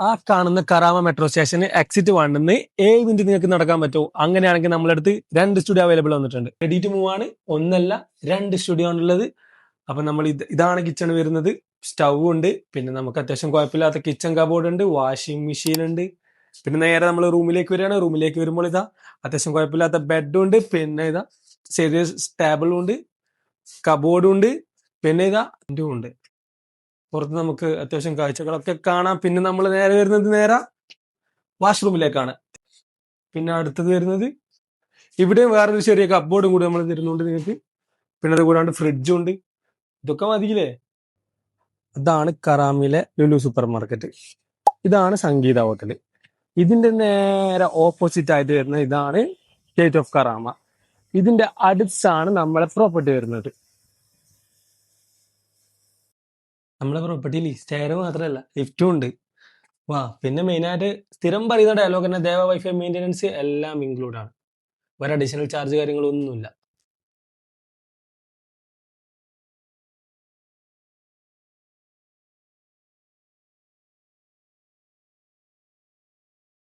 ആ കാണുന്ന കറാമ മെട്രോ സ്റ്റേഷന് exit 1 7 minute നിങ്ങൾക്ക് നടക്കാൻ പറ്റുമോ? അങ്ങനെയാണെങ്കിൽ നമ്മുടെ അടുത്ത് 2 സ്റ്റുഡിയോ അവൈലബിൾ വന്നിട്ടുണ്ട്. റെഡി ടു മൂവ് ആണ്. ഒന്നല്ല 2 സ്റ്റുഡിയോ ആണുള്ളത്. അപ്പൊ നമ്മൾ ഇതാണ് കിച്ചൺ വരുന്നത്. സ്റ്റൗ ഉണ്ട്, പിന്നെ നമുക്ക് അത്യാവശ്യം കുഴപ്പമില്ലാത്ത കിച്ചൺ കബോർഡ് ഉണ്ട്, വാഷിംഗ് മെഷീൻ ഉണ്ട്. പിന്നെ നേരെ നമ്മൾ റൂമിലേക്ക് വരികയാണ്. റൂമിലേക്ക് വരുമ്പോൾ ഇതാ അത്യാവശ്യം കുഴപ്പമില്ലാത്ത ബെഡും ഉണ്ട്, പിന്നെ ഇതാ ചെറിയ ടേബിളും ഉണ്ട്, കബോർഡും ഉണ്ട്, പിന്നെ ഇതാ ഇതും ഉണ്ട്. പുറത്ത് നമുക്ക് അത്യാവശ്യം കാഴ്ചകളൊക്കെ കാണാം. പിന്നെ നമ്മൾ നേരെ വരുന്നത് നേരെ വാഷ്റൂമിലേക്കാണ്. പിന്നെ അടുത്തത് വരുന്നത് ഇവിടെ വേറൊരു ചെറിയ കബോർഡും കൂടി നമ്മൾ തരുന്നുണ്ട് നിങ്ങൾക്ക്. പിന്നെ അത് കൂടാണ്ട് ഫ്രിഡ്ജും ഉണ്ട്. ഇതൊക്കെ മതിയില്ലേ? ഇതാണ് കറാമിലെ ലുലു സൂപ്പർ മാർക്കറ്റ്. ഇതാണ് സംഗീത ഹോട്ടൽ. ഇതിന്റെ നേരെ ഓപ്പോസിറ്റ് ആയിട്ട് വരുന്ന ഇതാണ് ഗേറ്റ് ഓഫ് കറാമ. ഇതിന്റെ അടുത്താണ് നമ്മളെ പ്രോപ്പർട്ടി വരുന്നത്. നമ്മളെ പ്രോപ്പർട്ടിയിൽ സ്റ്റെയർ മാത്രമല്ല ലിഫ്റ്റും ഉണ്ട്. വാ, പിന്നെ മെയിനായിട്ട് സ്ഥിരം പറയുന്ന ഡയലോഗ് തന്നെ ദേവ വൈഫൈ മെയിൻ്റെനൻസ് എല്ലാം ഇൻക്ലൂഡ് ആണ്. വേറെ അഡീഷണൽ ചാർജ് കാര്യങ്ങളൊന്നുമില്ല.